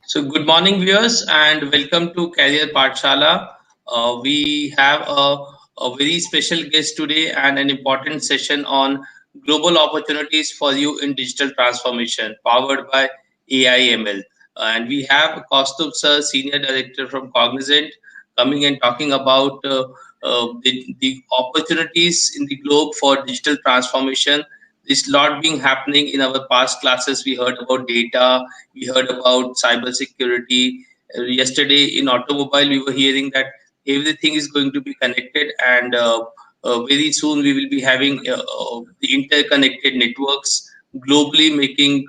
So, good morning, viewers, and welcome to Career Pathshala. We have a very special guest today and an important session on global opportunities for you in digital transformation, powered by AIML. And we have Kaustubh Sir, Senior Director from Cognizant, coming and talking about the opportunities in the globe for digital transformation. There's a lot being happening in our past classes. We heard about data, we heard about cybersecurity. Yesterday in automobile, we were hearing that everything is going to be connected, and very soon we will be having the interconnected networks globally, making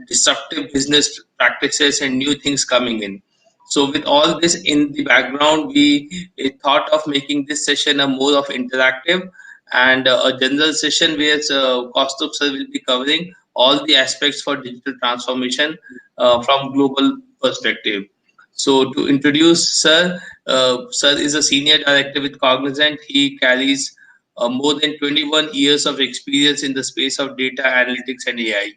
disruptive business practices and new things coming in. So, with all this in the background, we thought of making this session a more of interactive and a general session where Kaustubh sir will be covering all the aspects for digital transformation from global perspective. So to introduce Sir, Sir is a senior director with Cognizant. He carries more than 21 years of experience in the space of data analytics and AI.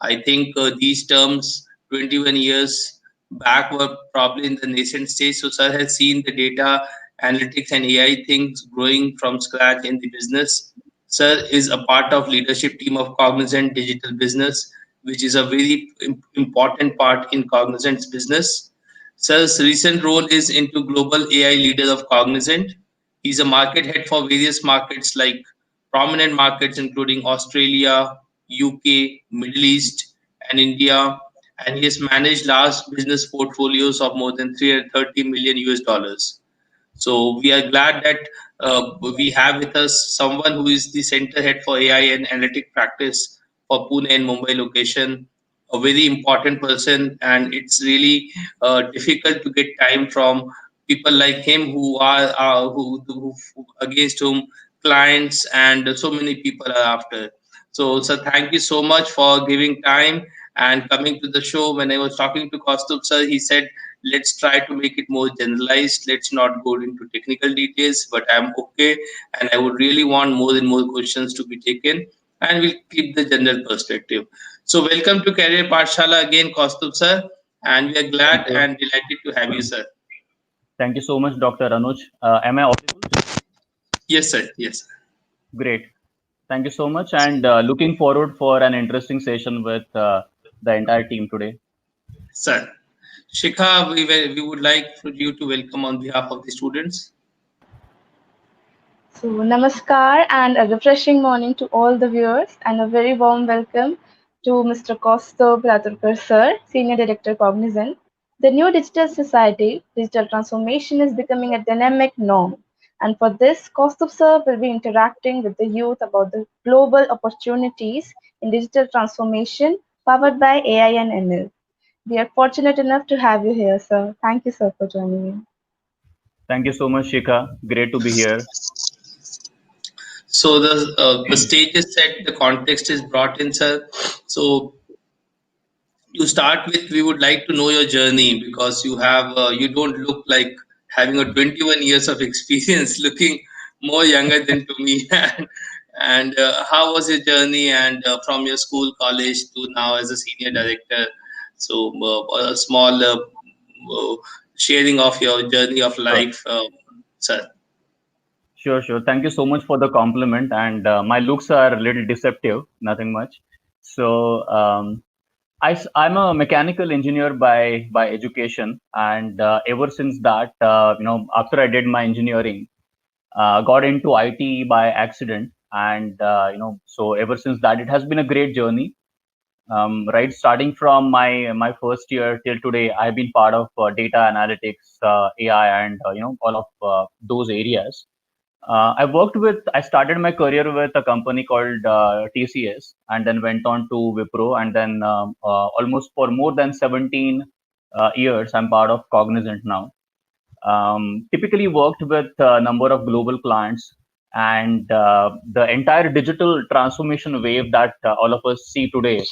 I think these terms 21 years back were probably in the nascent stage. So Sir has seen the data analytics and AI things growing from scratch in the business. Sir is a part of leadership team of Cognizant Digital Business, which is a very important part in Cognizant's business. Sir's recent role is into global AI leader of Cognizant. He's a market head for various markets like prominent markets including Australia, UK, Middle East, and India. And he has managed large business portfolios of more than 330 million US dollars. So we are glad that we have with us someone who is the center head for AI and analytic practice for Pune and Mumbai location, a very important person, and it's really difficult to get time from people like him who are who against whom clients and so many people are after. So, sir, thank you so much for giving time and coming to the show. When I was talking to Kaustubh sir, he said let's try to make it more generalized. Let's not go into technical details, but I'm okay. And I would really want more and more questions to be taken, and we'll keep the general perspective. So, welcome to Career Pathshala again, Kaustubh sir. And we are Thank glad you. and delighted to have you, sir. Thank you so much, Dr. Anuj. Am I audible? Yes, sir. Yes, sir. Great. Thank you so much, and looking forward for an interesting session with the entire team today. Sir. Shikha, we would like for you to welcome on behalf of the students. So, Namaskar and a refreshing morning to all the viewers, and a very warm welcome to Mr. Kaustubh Raturkar Sir, Senior Director Cognizant. The new digital society, digital transformation is becoming a dynamic norm. And for this, Kaustubh Sir will be interacting with the youth about the global opportunities in digital transformation powered by AI and ML. We are fortunate enough to have you here, sir. Thank you, sir, for joining me. Thank you so much, Shikha. Great to be here. So the stage is set, the context is brought in, sir. So to start with, we would like to know your journey because you don't look like having a 21 years of experience, looking more younger than to me. And how was your journey and from your school, college to now as a senior director? So a small sharing of your journey of Sure, life, sir. sure, sure. Thank you so much for the compliment. And my looks are a little deceptive, nothing much. So I'm a mechanical engineer by education, and ever since that, after I did my engineering, got into IT by accident, and so ever since that, it has been a great journey. Right, starting from my first year till today, I've been part of data analytics, AI, and all of those areas. I started my career with a company called TCS, and then went on to Wipro, and then almost for more than 17 years, I'm part of Cognizant now. Typically worked with a number of global clients, and the entire digital transformation wave that all of us see today.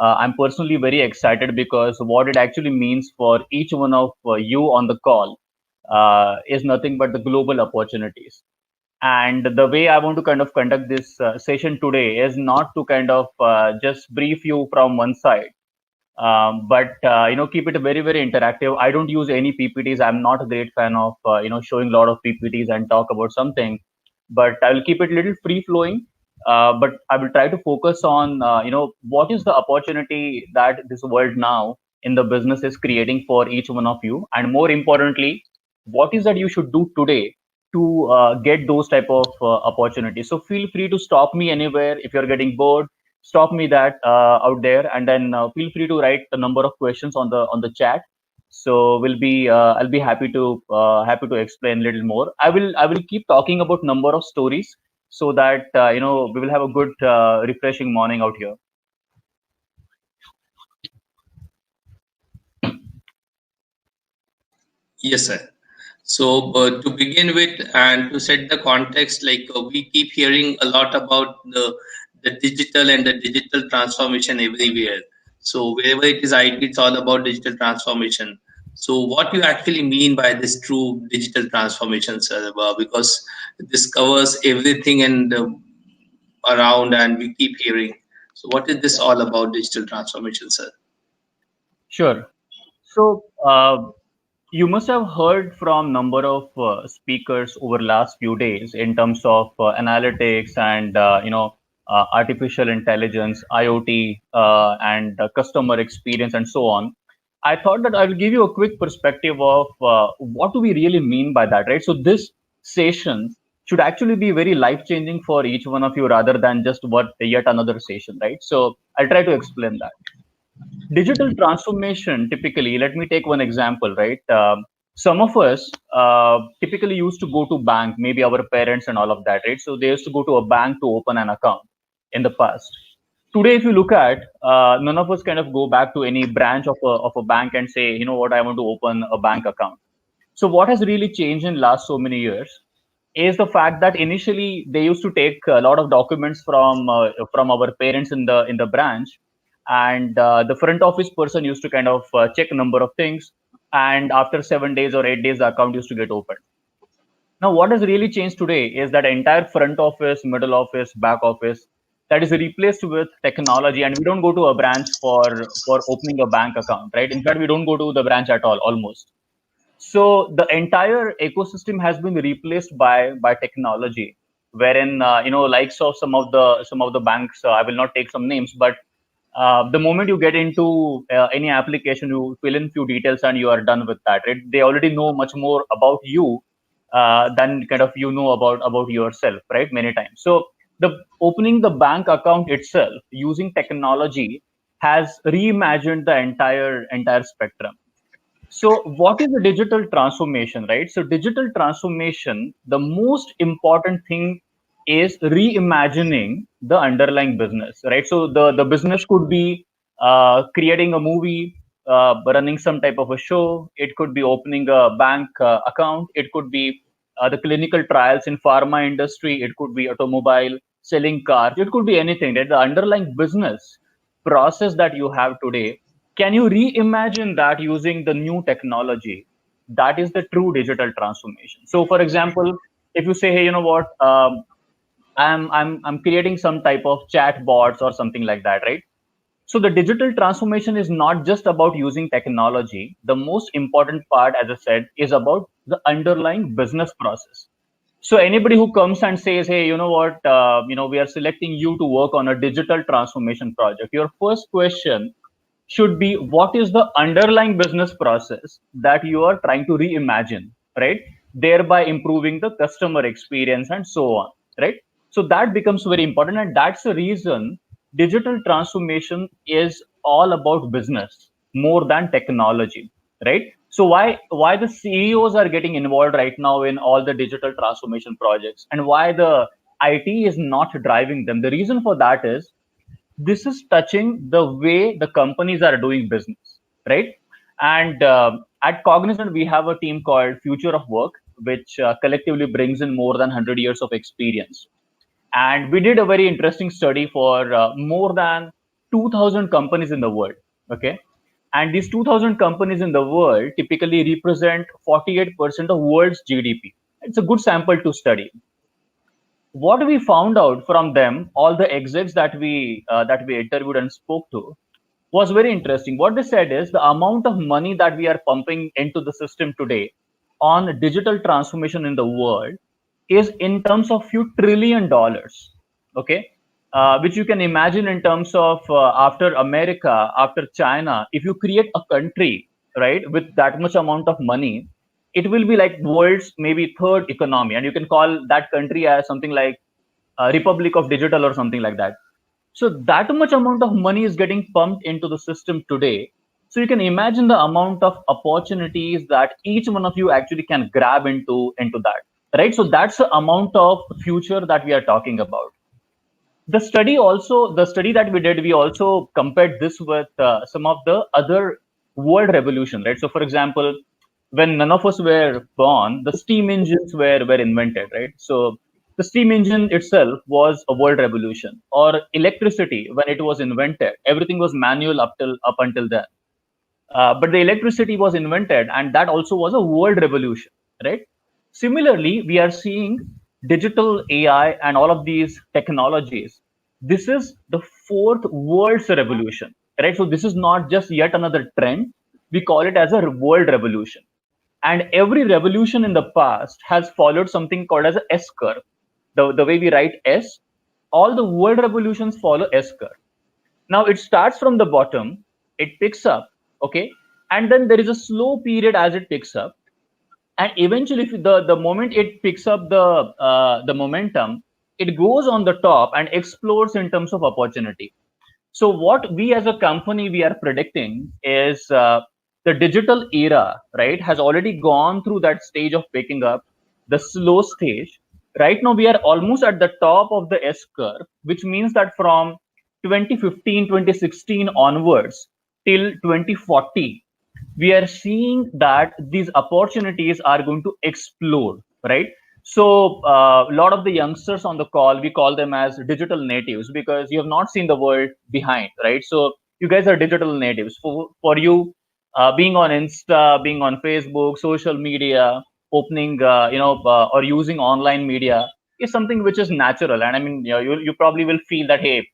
I'm personally very excited because what it actually means for each one of you on the call is nothing but the global opportunities. And the way I want to kind of conduct this session today is not to kind of just brief you from one side, but keep it very very interactive. I don't use any PPTs. I'm not a great fan of showing a lot of PPTs and talk about something, but I will keep it a little free flowing. But I will try to focus on what is the opportunity that this world now in the business is creating for each one of you, and more importantly, what is that you should do today to get those type of opportunities. So feel free to stop me anywhere if you're getting bored. Stop me that out there, and then feel free to write a number of questions on the chat. So I'll be happy to explain a little more. I will keep talking about number of stories so that we will have a good refreshing morning out here. Yes, sir. So, to begin with and to set the context, we keep hearing a lot about the digital and the digital transformation everywhere. So, wherever it is IT, it's all about digital transformation. So, what you actually mean by this true digital transformation, sir? Because this covers everything and around, and we keep hearing. So, what is this all about, digital transformation, sir? Sure. So you must have heard from number of speakers over last few days in terms of analytics and artificial intelligence, IoT, and customer experience, and so on. I thought that I will give you a quick perspective of what do we really mean by that, right? So this session should actually be very life changing for each one of you, rather than just what yet another session, right? So I'll try to explain that. Digital transformation, typically, let me take one example, right? Some of us typically used to go to bank, maybe our parents and all of that, right? So they used to go to a bank to open an account in the past. Today, if you look at, none of us kind of go back to any branch of a bank and say, you know what, I want to open a bank account. So what has really changed in last so many years is the fact that initially they used to take a lot of documents from our parents in the branch, and the front office person used to kind of check a number of things, and after 7 days or 8 days the account used to get opened. Now what has really changed today is that entire front office, middle office, back office, that is replaced with technology, and we don't go to a branch for opening a bank account, right? In fact, we don't go to the branch at all, almost. So the entire ecosystem has been replaced by technology, wherein likes of some of the banks, I will not take some names, but the moment you get into any application, you fill in few details and you are done with that, right? They already know much more about you than kind of you know about yourself, right? Many times. So the opening the bank account itself using technology has reimagined the entire spectrum. So, what is the digital transformation, right? So, digital transformation, the most important thing is reimagining the underlying business, right? So, the business could be creating a movie, running some type of a show. It could be opening a bank account. It could be the clinical trials in pharma industry. It could be automobile, selling cars. It could be anything, right? The underlying business process that you have today, can you reimagine that using the new technology? That is the true digital transformation. So for example, if you say, hey, you know what, I'm creating some type of chat bots or something like that, right? So the digital transformation is not just about using technology. The most important part, as I said, is about the underlying business process. So anybody who comes and says, hey, you know what, we are selecting you to work on a digital transformation project, your first question should be, what is the underlying business process that you are trying to reimagine, right? Thereby improving the customer experience and so on, right? So that becomes very important, and that's the reason digital transformation is all about business more than technology, right? So why the CEOs are getting involved right now in all the digital transformation projects, and why the IT is not driving them? The reason for that is this is touching the way the companies are doing business, right? And at Cognizant, we have a team called Future of Work, which collectively brings in more than 100 years of experience. And we did a very interesting study for more than 2,000 companies in the world. Okay. And these 2,000 companies in the world typically represent 48% of world's GDP. It's a good sample to study. What we found out from them, all the execs that we interviewed and spoke to, was very interesting. What they said is the amount of money that we are pumping into the system today on digital transformation in the world is in terms of few trillion dollars. Okay, which you can imagine in terms of after America, after China, if you create a country, right, with that much amount of money, it will be like world's maybe third economy, and you can call that country as something like Republic of Digital or something like that. So that much amount of money is getting pumped into the system today. So you can imagine the amount of opportunities that each one of you actually can grab into that, right? So that's the amount of future that we are talking about. The study that we did, we also compared this with some of the other world revolution, right? So for example, when none of us were born, the steam engines were invented, right? So the steam engine itself was a world revolution. Or electricity, when it was invented, everything was manual up until then. But the electricity was invented, and that also was a world revolution, right? Similarly, we are seeing digital AI and all of these technologies. This is the fourth world's revolution, right? So this is not just yet another trend. We call it as a world revolution. And every revolution in the past has followed something called as a S curve. The way we write S, all the world revolutions follow S curve. Now it starts from the bottom, it picks up, okay, and then there is a slow period as it picks up, and eventually, if the moment it picks up the momentum, it goes on the top and explodes in terms of opportunity. So what we as a company we are predicting is the digital era, right, has already gone through that stage of picking up, the slow stage. Right now we are almost at the top of the S curve, which means that from 2015, 2016 onwards till 2040, we are seeing that these opportunities are going to explode, right? So a lot of the youngsters on the call, we call them as digital natives because you have not seen the world behind, right? So you guys are digital natives. For you, being on Insta, being on Facebook, social media, opening, or using online media is something which is natural. And I mean, you probably will feel that, hey,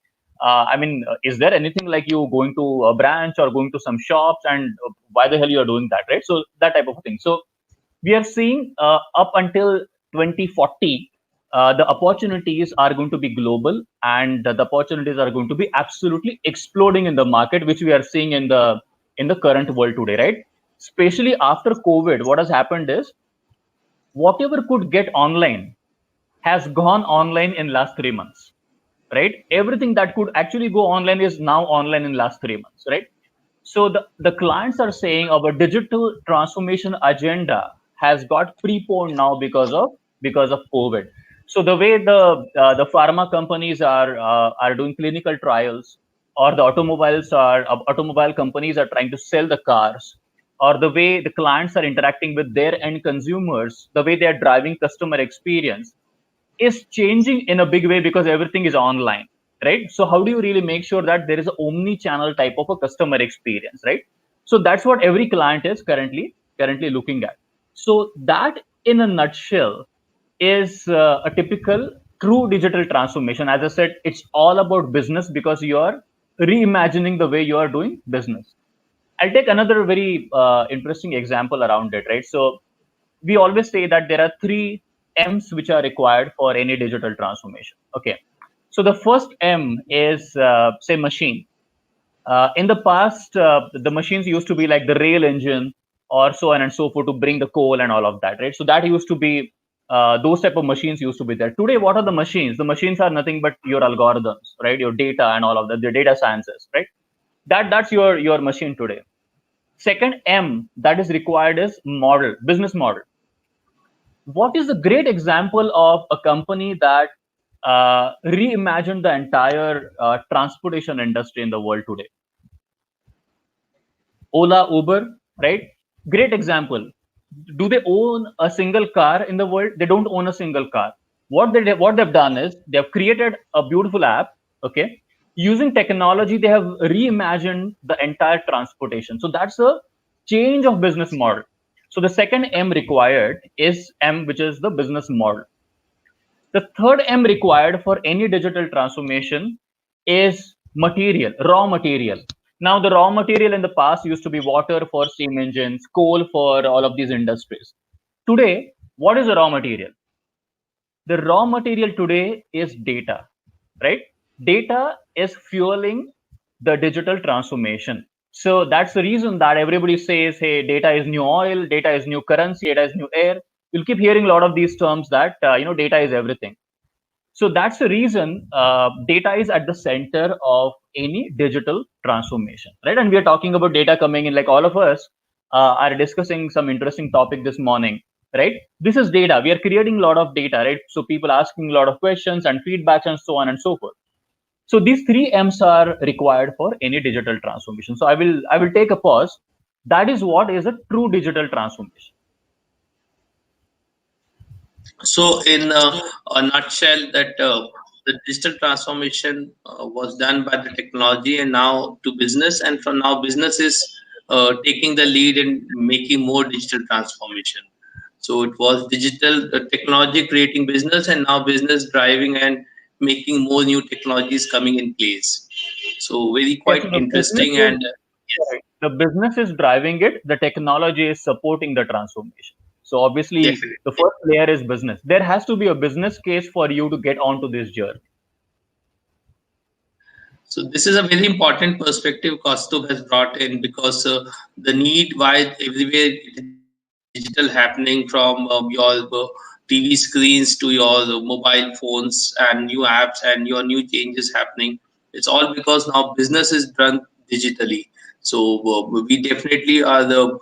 is there anything like you going to a branch or going to some shops, and why the hell you are doing that, right? So that type of thing. So we are seeing up until 2040, the opportunities are going to be global, and the opportunities are going to be absolutely exploding in the market, which we are seeing in the current world today, right? Especially after COVID, what has happened is whatever could get online has gone online in last 3 months, right? Everything that could actually go online is now online in last 3 months, right? So the clients are saying our digital transformation agenda has got preponed now because of COVID. So the way the pharma companies are doing clinical trials, or the automobile companies are trying to sell the cars, or the way the clients are interacting with their end consumers, the way they are driving customer experience, is changing in a big way because everything is online, right? So how do you really make sure that there is an omni-channel type of a customer experience, right? So that's what every client is currently looking at. So that, in a nutshell, is a typical true digital transformation. As I said, it's all about business because you are reimagining the way you are doing business. I'll take another very interesting example around it, right? So we always say that there are three M's which are required for any digital transformation. Okay. So the first M is, say, machine. In the past, the machines used to be like the rail engine or so on and so forth to bring the coal and all of that, right? So that used to be, those type of machines used to be there. Today, what are the machines? The machines are nothing but your algorithms, right? Your data and all of that, the data sciences, right? That's your machine today. Second M that is required is model, business model. What is a great example of a company that reimagined the entire transportation industry in the world today? Ola, Uber, right? Great example. Do they own a single car in the world? They don't own a single car. What they've done is they've created a beautiful app. Okay, using technology, they have reimagined the entire transportation. So that's a change of business model. So the second M required is M, which is the business model. The third M required for any digital transformation is material, raw material. Now, the raw material in the past used to be water for steam engines, coal for all of these industries. Today, what is the raw material? The raw material today is data, right? Data is fueling the digital transformation. So that's the reason that everybody says, hey, data is new oil, data is new currency, data is new air. You'll keep hearing a lot of these terms that, data is everything. So that's the reason data is at the center of any digital transformation, right? And we are talking about data coming in, like all of us are discussing some interesting topic this morning, right? This is data. We are creating a lot of data, right? So people asking a lot of questions and feedbacks and so on and so forth. So these three M's are required for any digital transformation. So I will take a pause. That is what is a true digital transformation. So, in a nutshell, that the digital transformation was done by the technology and now to business, and from now business is taking the lead in making more digital transformation. So it was digital technology creating business, and now business driving and making more new technologies coming in place. So very Yes, quite so the business interesting, is and yes, Right. The business is driving it. The technology is supporting the transformation. So obviously, definitely. the first layer is business. There has to be a business case for you to get onto this journey. So this is a very important perspective Kaustubh has brought in, because the need why everywhere it is digital happening, from your TV screens to your mobile phones and new apps and your new changes happening. It's all because now business is done digitally. So we definitely are the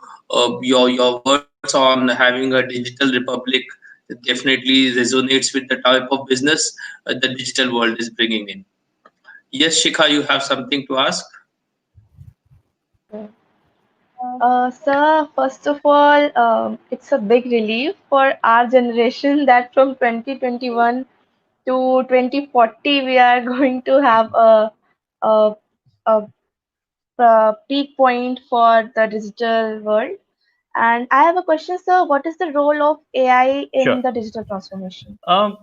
your words on having a digital republic definitely resonates with the type of business the digital world is bringing in. Yes, Shikha, you have something to ask? Sir, first of all, it's a big relief for our generation that from 2021 to 2040 we are going to have a, a, a peak point for the digital world. And I have a question, sir. What is the role of AI Sure. in the digital transformation? Um,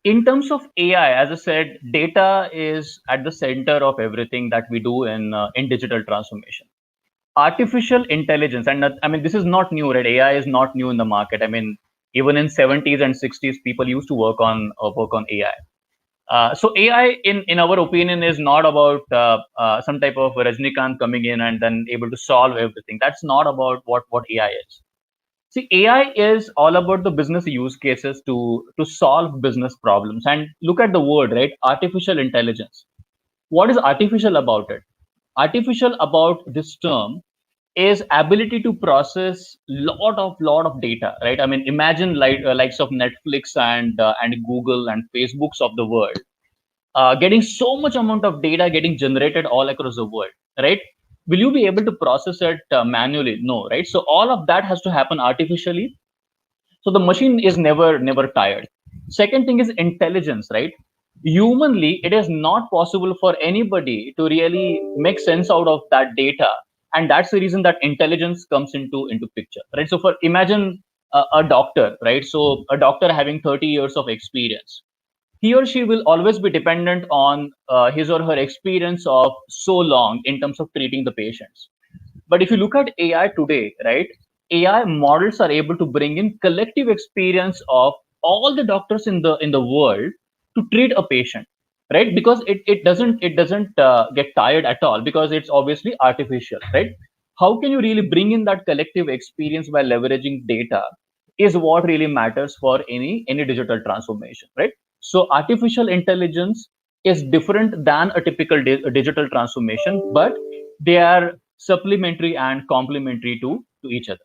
in terms of AI, as I said, data is at the center of everything that we do in digital transformation. Artificial intelligence, and I mean, this is not new, right? AI is not new in the market. I mean, even in 70s and 60s, people used to work on AI. So AI, in our opinion, is not about some type of Rajnikant coming in and then able to solve everything. That's not about what AI is. See, AI is all about the business use cases to solve business problems. And look at the word, right? Artificial intelligence. What is artificial about it? Artificial about this term is ability to process lot of data, right? I mean, imagine likes of Netflix and Google and Facebooks of the world getting so much amount of data getting generated all across the world, right? Will you be able to process it manually? No, right? So all of that has to happen artificially. So the machine is never tired. Second thing is intelligence, right? Humanly, it is not possible for anybody to really make sense out of that data, and that's the reason that intelligence comes into picture, right? So for imagine a doctor, right? So a doctor having 30 years of experience, he or she will always be dependent on his or her experience of so long in terms of treating the patients. But if you look at AI today, right, AI models are able to bring in collective experience of all the doctors in the world to treat a patient, right? Because it doesn't get tired at all, because it's obviously artificial, right? How can you really bring in that collective experience by leveraging data is what really matters for any digital transformation, right? So artificial intelligence is different than a typical digital transformation, but they are supplementary and complementary to each other.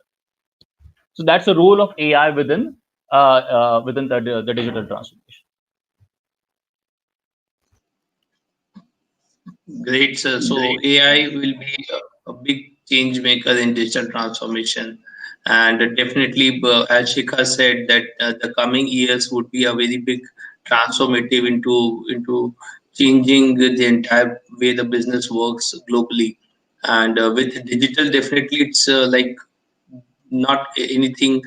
So that's the role of AI within the digital transformation. Great, sir. So AI will be a big change maker in digital transformation, and definitely, as Shikha said, that the coming years would be a very big transformative into changing the entire way the business works globally. And with digital, definitely, it's like not anything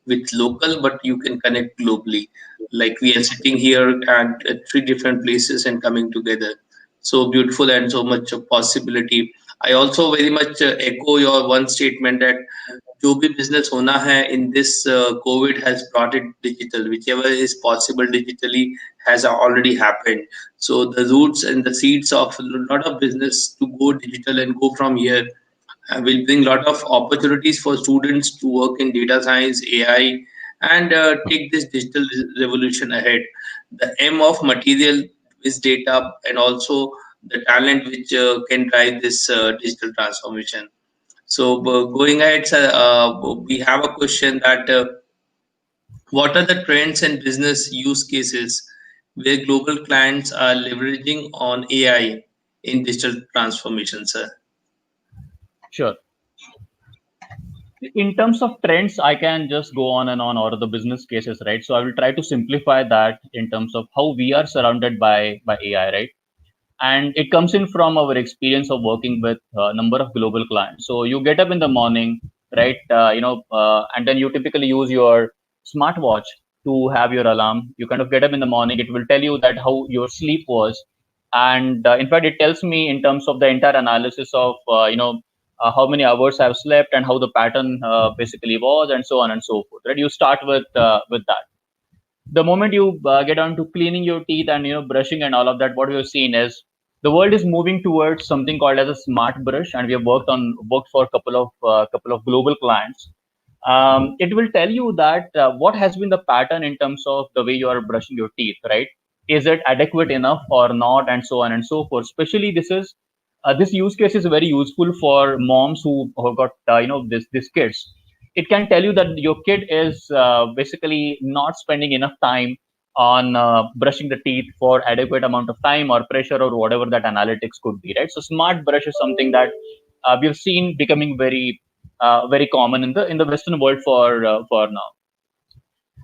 with local, but you can connect globally. Like we are sitting here at three different places and coming together. So beautiful and so much of possibility. I also very much echo your one statement that जो भी business होना है in this COVID has brought it digital. Whichever is possible digitally has already happened. So the roots and the seeds of a lot of business to go digital and go from here will bring a lot of opportunities for students to work in data science, AI, and take this digital revolution ahead. The M of material is data and also the talent which can drive this digital transformation. So going ahead, sir, we have a question that what are the trends and business use cases where global clients are leveraging on AI in digital transformation, sir? Sure. In terms of trends, I can just go on and on, or the business cases, right? So I will try to simplify that in terms of how we are surrounded by AI, right? And it comes in from our experience of working with a number of global clients. So you get up in the morning, right? And then you typically use your smartwatch to have your alarm. You kind of get up in the morning. It will tell you that how your sleep was, and in fact, it tells me in terms of the entire analysis of how many hours I've slept and how the pattern basically was, and so on and so forth. Right? You start with that. The moment you get on to cleaning your teeth and brushing and all of that, what we have seen is the world is moving towards something called as a smart brush, and we have worked for a couple of global clients. It will tell you that what has been the pattern in terms of the way you are brushing your teeth, right? Is it adequate enough or not, and so on and so forth. Especially this use case is very useful for moms who got this kids. It can tell you that your kid is basically not spending enough time on brushing the teeth for adequate amount of time or pressure or whatever that analytics could be, right? So smart brush is something that we've seen becoming very common in the Western world for now.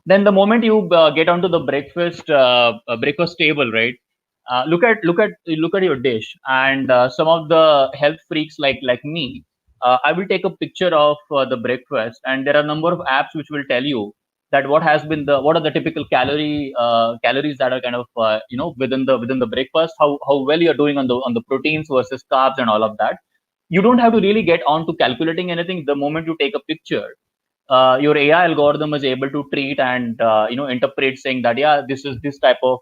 Then the moment you get onto the breakfast table, right? Look at your dish, and some of the health freaks like me, I will take a picture of the breakfast, and there are a number of apps which will tell you that what are the typical calories that are kind of within the breakfast, how well you're doing on the proteins versus carbs and all of that. You don't have to really get on to calculating anything. The moment you take a picture, your AI algorithm is able to treat and interpret, saying that yeah, this is this type of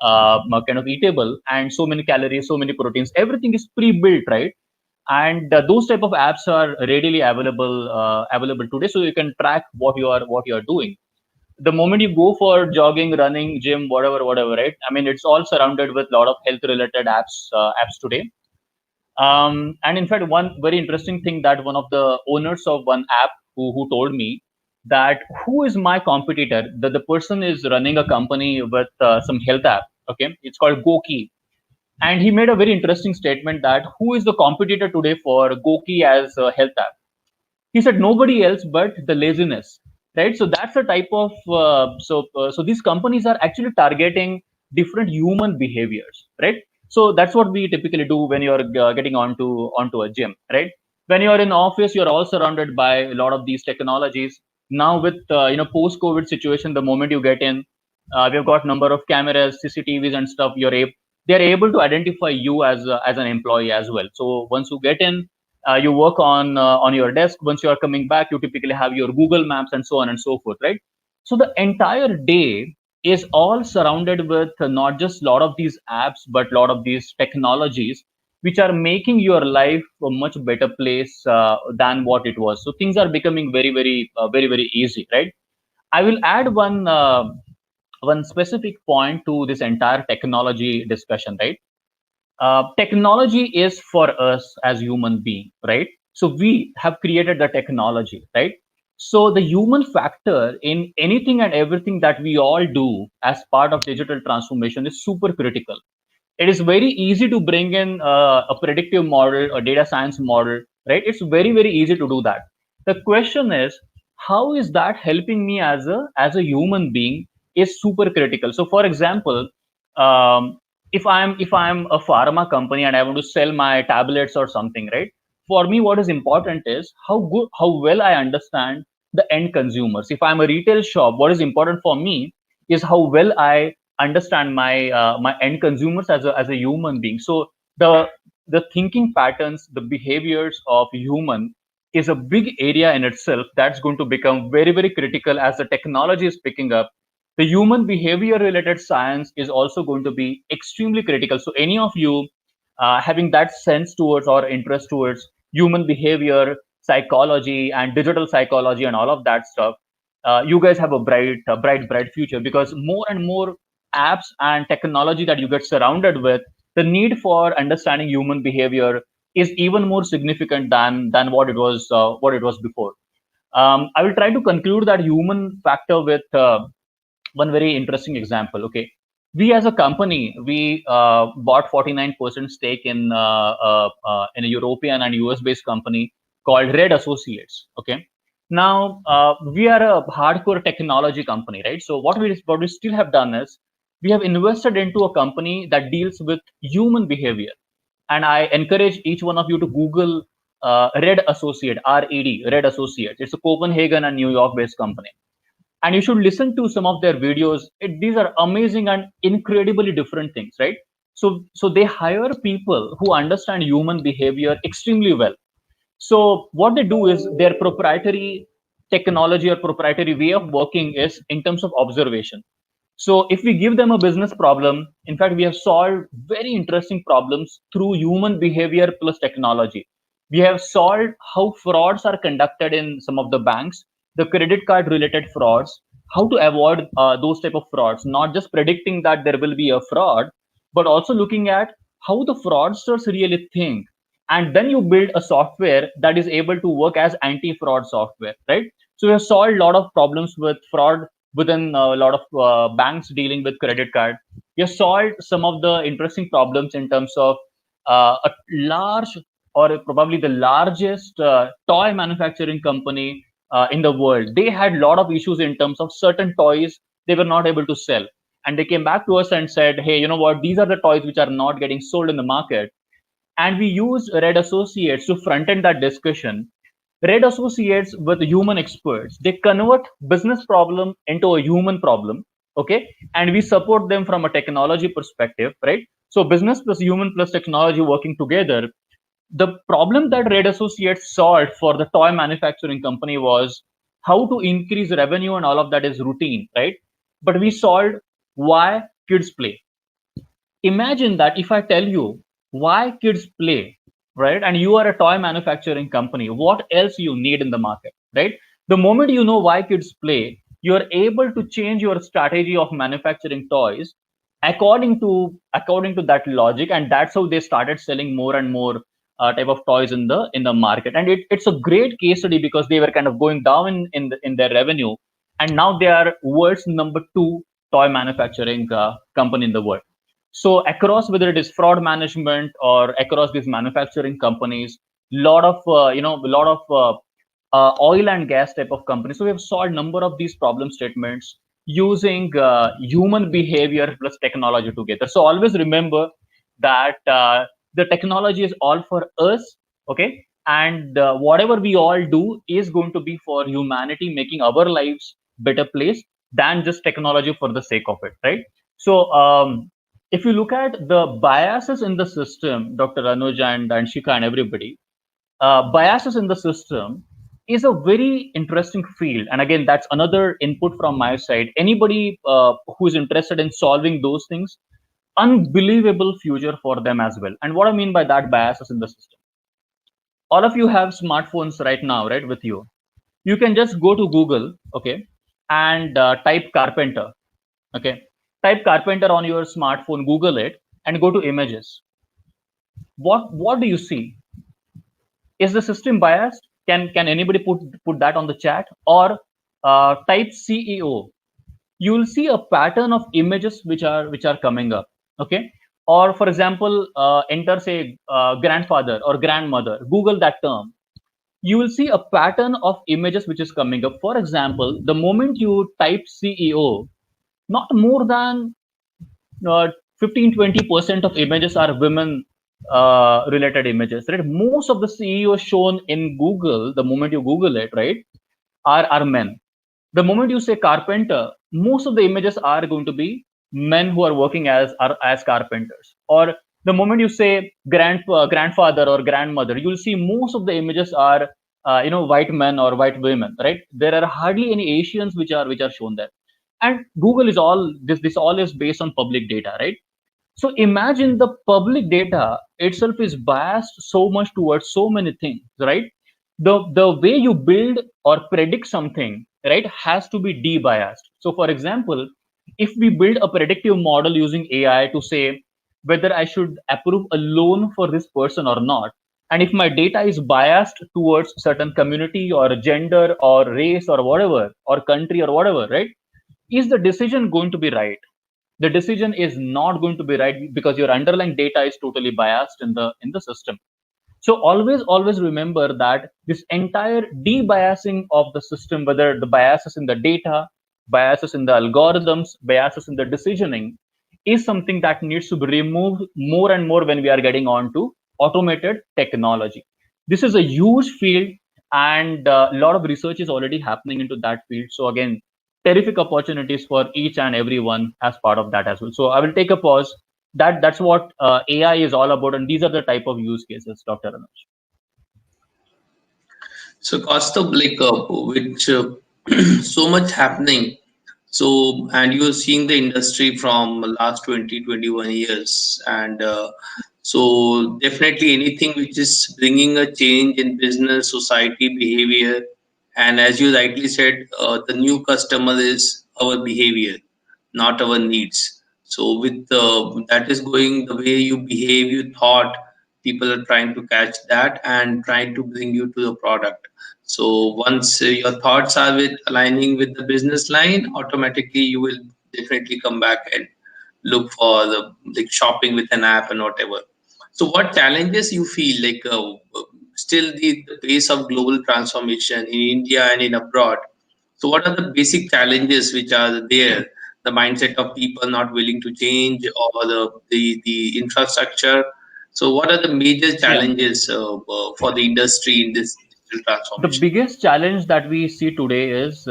kind of eatable, and so many calories, so many proteins, everything is pre-built, right? And those type of apps are readily available today, so you can track what you are doing. The moment you go for jogging, running, gym, whatever, right? I mean, it's all surrounded with a lot of health related apps today. And in fact, one very interesting thing that one of the owners of one app who told me that who is my competitor? The person is running a company with some health app. Okay, it's called Goki, and he made a very interesting statement that who is the competitor today for Goki as a health app? He said nobody else but the laziness, right? So that's a type of so these companies are actually targeting different human behaviors, right? So that's what we typically do when you're getting onto a gym, right? When you're in office, you're all surrounded by a lot of these technologies. Now with post COVID situation, the moment you get in, we've got number of cameras, CCTVs and stuff. They're able to identify you as an employee as well. So once you get in, you work on your desk. Once you are coming back, you typically have your Google Maps and so on and so forth, right? So the entire day is all surrounded with not just a lot of these apps, but a lot of these technologies which are making your life a much better place than what it was. So things are becoming very easy, right? I will add one specific point to this entire technology discussion, right? Technology is for us as human being, right? So we have created the technology, right? So the human factor in anything and everything that we all do as part of digital transformation is super critical. It is very easy to bring in a predictive model, a data science model, right? It's very easy to do that. The question is, how is that helping me as a human being is super critical. So for example, um, if I'm a pharma company and I want to sell my tablets or something, right? For me, what is important is how well I understand the end consumers. If I'm a retail shop, what is important for me is how well I understand my end consumers as a human being. So the thinking patterns, the behaviors of human is a big area in itself that's going to become very, very critical as the technology is picking up. The human behavior related science is also going to be extremely critical. So any of you having that sense towards or interest towards human behavior, psychology, and digital psychology, and all of that stuff, you guys have a bright future, because more and more apps and technology that you get surrounded with, the need for understanding human behavior is even more significant than what it was before. I will try to conclude that human factor with one very interesting example. Okay, we as a company, we bought 49% stake in a European and US based company called Red Associates. Okay, now we are a hardcore technology company, right? So what we still have done is we have invested into a company that deals with human behavior, and I encourage each one of you to Google Red Associate, RED, Red Associates. It's a Copenhagen and New York based company, and you should listen to some of their videos. These are amazing and incredibly different things, right? So they hire people who understand human behavior extremely well. So what they do is their proprietary technology or proprietary way of working is in terms of observation. So if we give them a business problem, in fact, we have solved very interesting problems through human behavior plus technology. We have solved how frauds are conducted in some of the banks, the credit card related frauds, how to avoid those type of frauds, not just predicting that there will be a fraud, but also looking at how the fraudsters really think. And then you build a software that is able to work as anti-fraud software, right? So we have solved a lot of problems with fraud within a lot of banks dealing with credit card. We have solved some of the interesting problems in terms of a large, or probably the largest toy manufacturing company in the world. They had a lot of issues in terms of certain toys they were not able to sell. And they came back to us and said, hey, you know what? These are the toys which are not getting sold in the market. And we use Red Associates to front end that discussion. Red Associates with human experts, they convert business problem into a human problem. Okay, and we support them from a technology perspective, right? So business plus human plus technology working together. The problem that Red Associates solved for the toy manufacturing company was how to increase revenue, and all of that is routine, right? But we solved why kids play. Imagine that if I tell you why kids play, right? And you are a toy manufacturing company, what else you need in the market, right? The moment you know why kids play, you're able to change your strategy of manufacturing toys according to that logic, and that's how they started selling more and more type of toys in the market. And it's a great case study because they were kind of going down in their revenue, and now they are world's number 2 toy manufacturing company in the world. So across, whether it is fraud management or across these manufacturing companies, lot of oil and gas type of companies. So we have solved number of these problem statements using human behavior plus technology together. So always remember that the technology is all for us, okay? And whatever we all do is going to be for humanity, making our lives better place than just technology for the sake of it, right? So if you look at the biases in the system, Dr. Anuj and Shika and everybody, biases in the system is a very interesting field. And again, that's another input from my side. Anybody who is interested in solving those things, unbelievable future for them as well. And what I mean by that, biases in the system. All of you have smartphones right now, right, with you. You can just go to Google, okay, and type carpenter, okay. Type carpenter on your smartphone, Google it, and go to images. What do you see? Is the system biased? Can anybody put that on the chat? Or type CEO. You will see a pattern of images which are coming up. Okay. Or for example, enter say grandfather or grandmother. Google that term. You will see a pattern of images which is coming up. For example, the moment you type CEO, not more than 15-20% of images are women related images, right? Most of the CEOs shown in Google, the moment you Google it, right, are men. The moment you say carpenter, most of the images are going to be men who are working as carpenters. Or the moment you say grandfather or grandmother, you'll see most of the images are white men or white women, right? There are hardly any Asians which are shown there. And Google is all this all is based on public data, right? So imagine the public data itself is biased so much towards so many things, right? The way you build or predict something, right, has to be de-biased. So for example, if we build a predictive model using AI to say whether I should approve a loan for this person or not, and if my data is biased towards certain community or gender or race or whatever, or country or whatever, right, is the decision going to be right? The decision is not going to be right because your underlying data is totally biased in the system. So always remember that this entire debiasing of the system, whether the biases in the data, biases in the algorithms, biases in the decisioning, is something that needs to be removed more and more when we are getting on to automated technology. This is a huge field, and a lot of research is already happening into that field. So again, terrific opportunities for each and everyone as part of that as well. So I will take a pause. That's what AI is all about, and these are the type of use cases, Dr. Anuj. So cost of like which so much happening. So and you're seeing the industry from last 20 to 21 years, and so definitely anything which is bringing a change in business, society behavior, and as you rightly said, the new customer is our behavior, not our needs. So with that is going the way you behave, you thought people are trying to catch that and trying to bring you to the product. So once your thoughts are with aligning with the business line, automatically you will definitely come back and look for the like shopping with an app and whatever. So what challenges you feel like still the pace of global transformation in India and in abroad? So what are the basic challenges which are there? The mindset of people not willing to change, or the infrastructure. So what are the major Yeah. challenges for the industry in this digital The transformation? biggest challenge that we see today is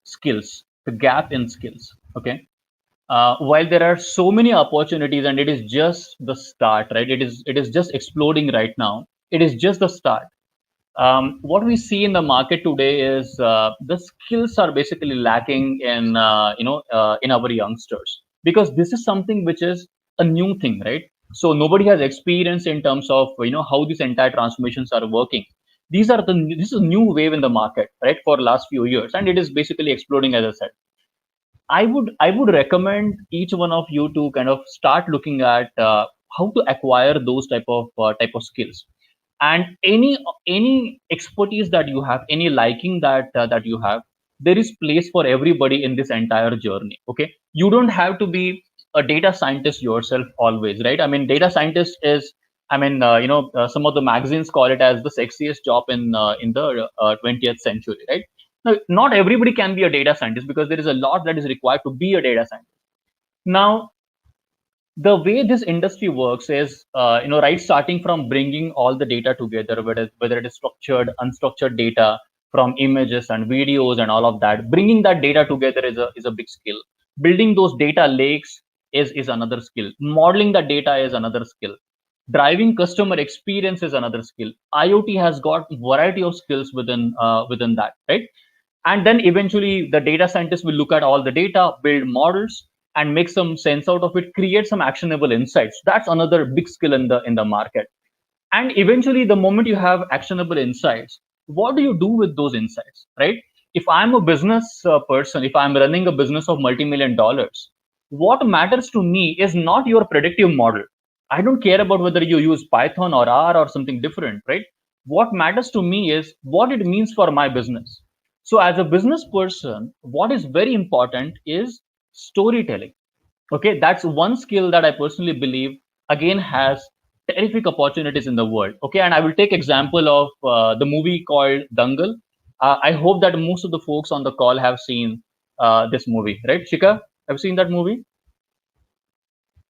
skills, the gap in skills. Okay. While there are so many opportunities and it is just the start, right? It is just exploding right now. It is just the start. What we see in the market today is the skills are basically lacking in our youngsters, because this is something which is a new thing, right? So nobody has experience in terms of how these entire transformations are working. This is a new wave in the market, right, for last few years, and it is basically exploding, as I said. I would recommend each one of you to kind of start looking at how to acquire those type of skills, and any expertise that you have, any liking that you have. There is place for everybody in this entire journey. Okay, you don't have to be a data scientist yourself always, right? I mean, data scientist is, I mean, some of the magazines call it as the sexiest job in the 20th century, right? Now, not everybody can be a data scientist because there is a lot that is required to be a data scientist. Now, the way this industry works is, right, starting from bringing all the data together, whether it is structured, unstructured data from images and videos and all of that, bringing that data together is a big skill. Building those data lakes is another skill. Modeling the data is another skill. Driving customer experience is another skill. IoT has got variety of skills within that, right? And then eventually the data scientist will look at all the data, build models, and make some sense out of it, create some actionable insights. That's another big skill in the market. And eventually, the moment you have actionable insights, what do you do with those insights, right? If I'm a business person, if I'm running a business of multi-million dollars, what matters to me is not your predictive model. I don't care about whether you use Python or R or something different, right? What matters to me is what it means for my business. So as a business person, what is very important is storytelling. Okay, that's one skill that I personally believe again has terrific opportunities in the world. Okay, and I will take example of the movie called Dangal. I hope that most of the folks on the call have seen this movie, right? Shika, have you seen that movie?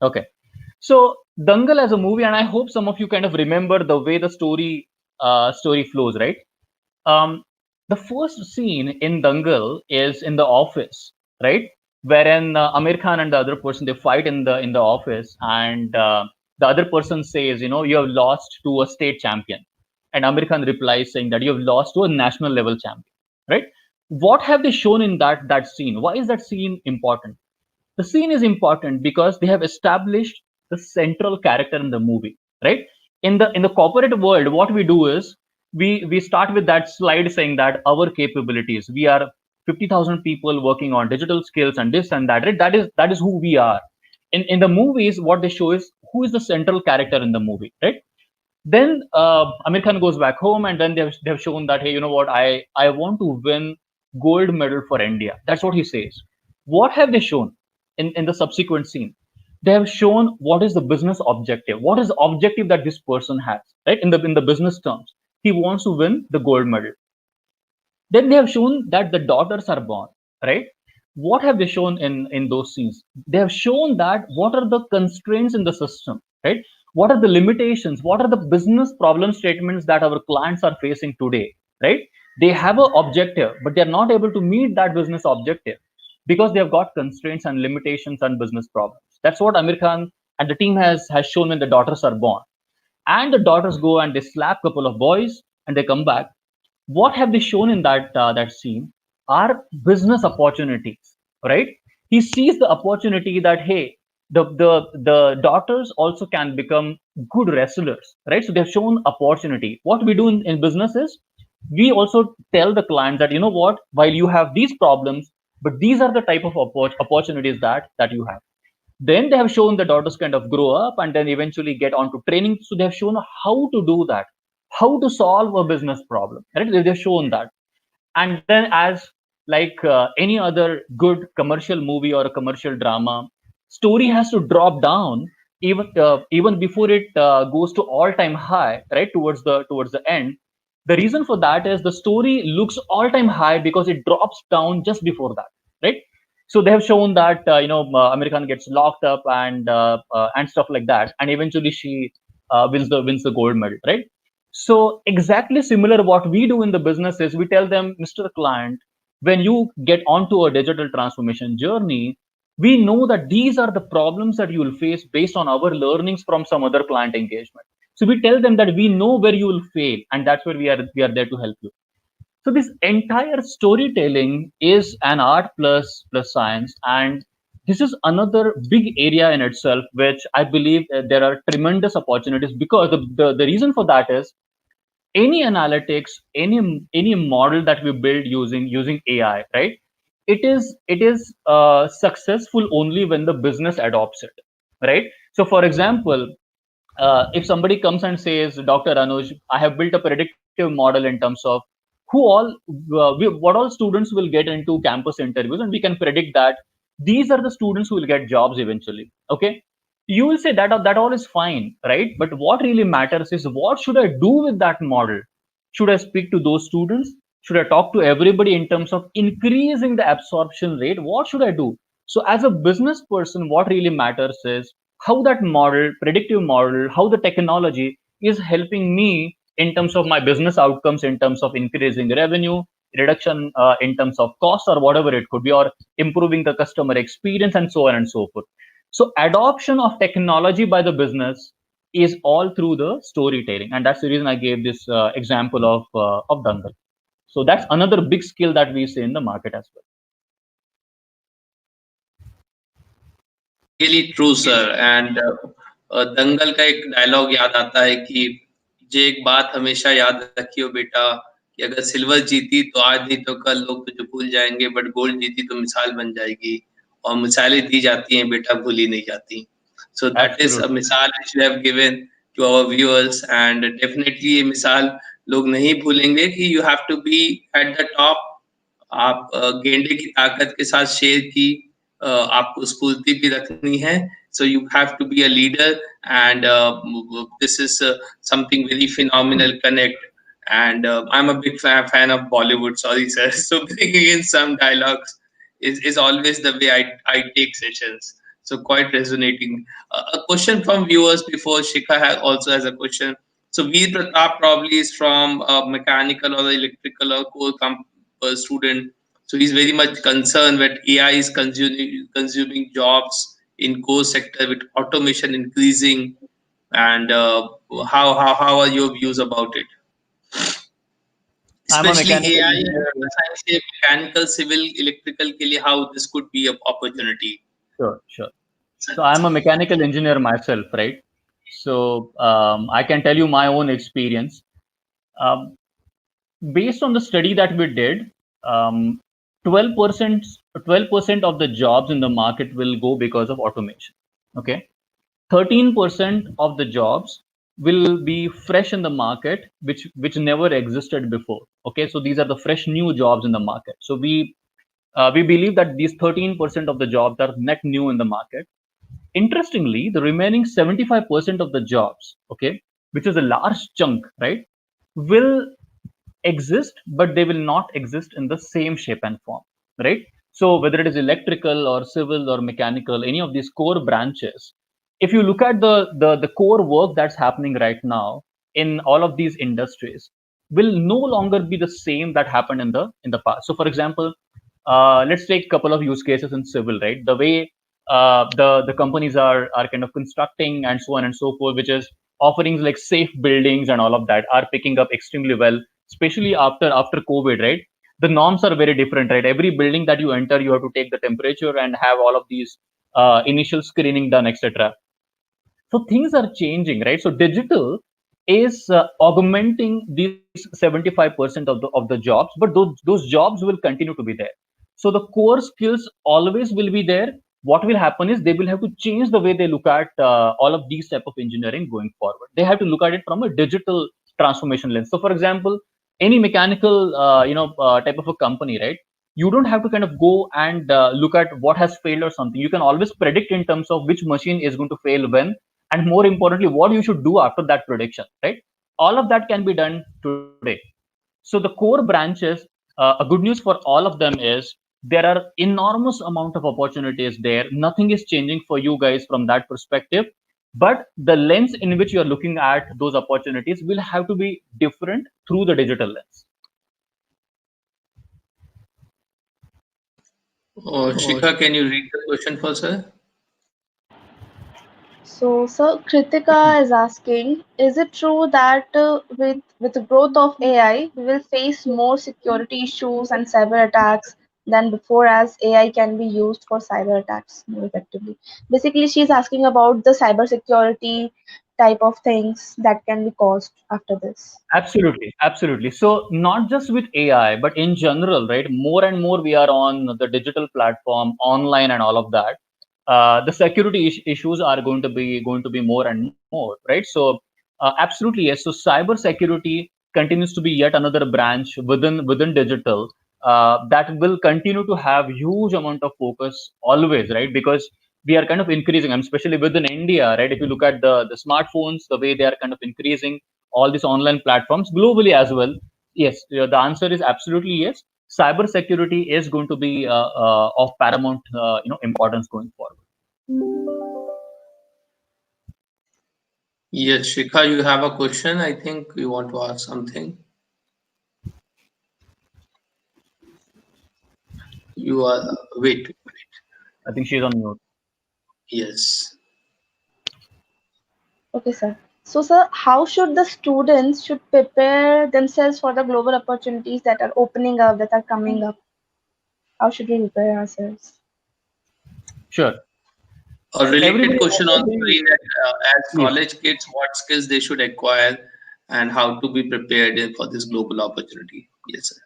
Okay, so Dangal as a movie, and I hope some of you kind of remember the way the story flows, right? Um, The first scene in Dangal is in the office, right? Wherein Amir Khan and the other person, they fight in the office, and the other person says, you have lost to a state champion, and Amir Khan replies saying that you have lost to a national level champion, right? What have they shown in that scene? Why is that scene important? The scene is important because they have established the central character in the movie, right? In the corporate world, what we do is we start with that slide saying that our capabilities, we are 50,000 people working on digital skills and this and that, right? That is who we are. In the movies, what they show is who is the central character in the movie, right? Then Amir Khan goes back home, and then they've shown that, hey, you know what, I want to win gold medal for India. That's what he says. What have they shown in the subsequent scene? They have shown what is the business objective. What is the objective that this person has, right? In the business terms, he wants to win the gold medal. Then they have shown that the daughters are born, right? What have they shown in those scenes? They have shown that what are the constraints in the system, right? What are the limitations? What are the business problem statements that our clients are facing today, right? They have an objective, but they're not able to meet that business objective because they have got constraints and limitations and business problems. That's what Amir Khan and the team has shown when the daughters are born. And the daughters go and they slap a couple of boys and they come back. What have they shown in that scene are business opportunities, right? He sees the opportunity that, hey, the daughters also can become good wrestlers, right? So they've shown opportunity. What we do in business is we also tell the client that, you know what, while you have these problems, but these are the type of opportunities that you have. Then they have shown the daughters kind of grow up and then eventually get onto training. So they have shown how to do that, how to solve a business problem, right? They've shown that. And then, as like any other good commercial movie or a commercial drama, story has to drop down even before it goes to all-time high, right? Towards the end. The reason for that is the story looks all-time high because it drops down just before that, right? So they have shown that Amir Khan gets locked up and stuff like that, and eventually she wins the gold medal, right? So exactly similar what we do in the business is we tell them, Mr. Client, when you get onto a digital transformation journey, we know that these are the problems that you will face based on our learnings from some other client engagement. So we tell them that we know where you will fail, and that's where we are there to help you. So this entire storytelling is an art plus science, and this is another big area in itself, which I believe there are tremendous opportunities because the reason for that is any analytics, any model that we build using AI, right? It is successful only when the business adopts it, right? So, for example, if somebody comes and says, Dr. Anuj, I have built a predictive model in terms of what all students will get into campus interviews, and we can predict that these are the students who will get jobs eventually. Okay, you will say that all is fine, right? But what really matters is what should I do with that model? Should I speak to those students? Should I talk to everybody in terms of increasing the absorption rate? What should I do? So, as a business person, what really matters is how that model, predictive model, how the technology is helping me in terms of my business outcomes, in terms of increasing revenue, reduction in terms of cost, or whatever it could be, or improving the customer experience, and so on and so forth. So, adoption of technology by the business is all through the storytelling, and that's the reason I gave this example of Dangal. So that's another big skill that we see in the market as well. Really true, sir. And दंगल का एक dialogue याद आता है कि ये एक बात हमेशा याद रखियो बेटा कि अगर सिल्वर जीती तो आज नहीं तो कल लोग तुझे भूल जाएंगे, बट गोल्ड जीती तो मिसाल बन जाएगी, और मिसालें दी जाती हैं बेटा, भूली नहीं जाती. So that is a मिसाल which we have given to our viewers, and definitely ये मिसाल लोग नहीं भूलेंगे कि you have to be at the top. आप गेंडे की ताकत के साथ शेर की आपको स्फूर्ति भी रखनी है. So you have to be a leader, and this is something very phenomenal connect. And I'm a big fan of Bollywood. Sorry, sir. So bringing in some dialogues is always the way I take sessions. So quite resonating. A question from viewers before Shikha also has a question. So Veer Pratap probably is from a mechanical or electrical or student. So he's very much concerned that AI is consuming jobs in core sector with automation increasing. And how are your views about it? I'm a Especially mechanical AI, engineer. science, mechanical, civil, electrical के लिए how this could be an opportunity. Sure, sure. So I'm a mechanical engineer myself, right? So I can tell you my own experience. Um, Based on the study that we did, um, 12% 12% of the jobs in the market will go because of automation. Okay, 13% of the jobs will be fresh in the market, which never existed before. Okay, so these are the fresh new jobs in the market. So we believe that these 13% of the jobs are net new in the market. Interestingly, the remaining 75% of the jobs, okay, which is a large chunk, right, will exist, but they will not exist in the same shape and form, right? So whether it is electrical or civil or mechanical, any of these core branches, if you look at the core work that's happening right now in all of these industries, will no longer be the same that happened in the past. So for example, let's take a couple of use cases in civil, right? The way the companies are kind of constructing and so on and so forth, which is offerings like safe buildings and all of that, are picking up extremely well, especially after COVID, right? The norms are very different, right? Every building that you enter, you have to take the temperature and have all of these initial screening done, etc. So things are changing, right? So digital is augmenting these 75% of the jobs, but those jobs will continue to be there. So the core skills always will be there. What will happen is they will have to change the way they look at all of these type of engineering going forward. They have to look at it from a digital transformation lens. So for example, any mechanical type of a company, right? You don't have to kind of go and look at what has failed or something. You can always predict in terms of which machine is going to fail when, and more importantly, what you should do after that prediction, right? All of that can be done today. So the core branches, a good news for all of them is there are enormous amount of opportunities there. Nothing is changing for you guys from that perspective, but the lens in which you are looking at those opportunities will have to be different through the digital lens. Shikha, can you read the question for sir? So, Sir Kritika is asking, is it true that with the growth of AI, we will face more security issues and cyber attacks than before, as AI can be used for cyber attacks more effectively? Basically, she's asking about the cyber security type of things that can be caused after this. Absolutely, absolutely. So not just with AI, but in general, right? More and more we are on the digital platform, online, and all of that. The security issues are going to be more and more, right? So absolutely yes. So cyber security continues to be yet another branch within digital that will continue to have huge amount of focus always, right? Because we are kind of increasing, and especially within India, right? If you look at the smartphones, the way they are kind of increasing, all these online platforms globally as well. Yes, the answer is absolutely yes. Cyber security is going to be of paramount importance going forward. Yes, Shikha, you have a question. I think you want to ask something. You are wait. I think she's on mute. Yes. Okay, sir. So, sir, how should the students should prepare themselves for the global opportunities that are opening up, that are coming up? How should we prepare ourselves? Sure. A So related everybody, question on everybody screen that as please. college kids, what skills they should acquire and how to be prepared for this global opportunity. Yes, sir.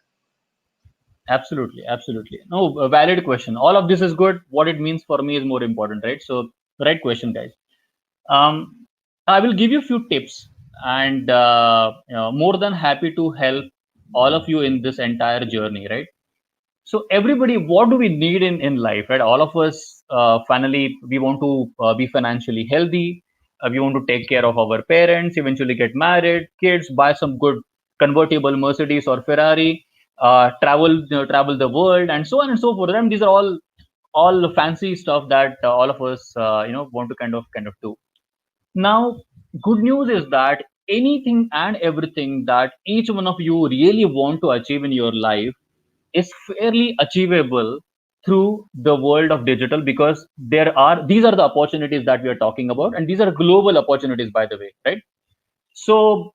Absolutely, absolutely. No, a valid question. All of this is good. What it means for me is more important, right? So, right question, guys. Um, I will give you a few tips, and more than happy to help all of you in this entire journey, right? So, everybody, what do we need in life, right? All of us, finally, we want to be financially healthy. We want to take care of our parents, eventually get married, kids, buy some good convertible Mercedes or Ferrari, travel the world, and so on and so forth. And these are all the fancy stuff that all of us want to kind of do. Now, good news is that anything and everything that each one of you really want to achieve in your life is fairly achievable through the world of digital, because these are the opportunities that we are talking about, and these are global opportunities, by the way, right? So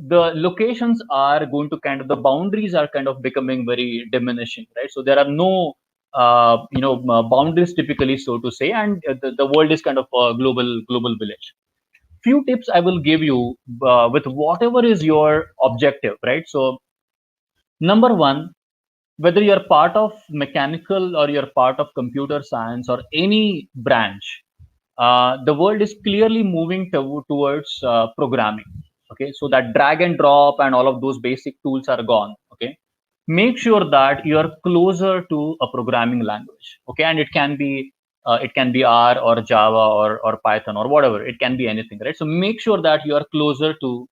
the locations are going to the boundaries are kind of becoming very diminishing, right? So there are no boundaries typically, so to say, and the world is kind of a global village. Few tips I will give you with whatever is your objective, right? So number one, whether you're part of mechanical or you're part of computer science or any branch, the world is clearly moving towards programming. Okay, so that drag and drop and all of those basic tools are gone. Okay, make sure that you are closer to a programming language. Okay, and it can be R or Java or Python or whatever. It can be anything, right? So make sure that you are closer to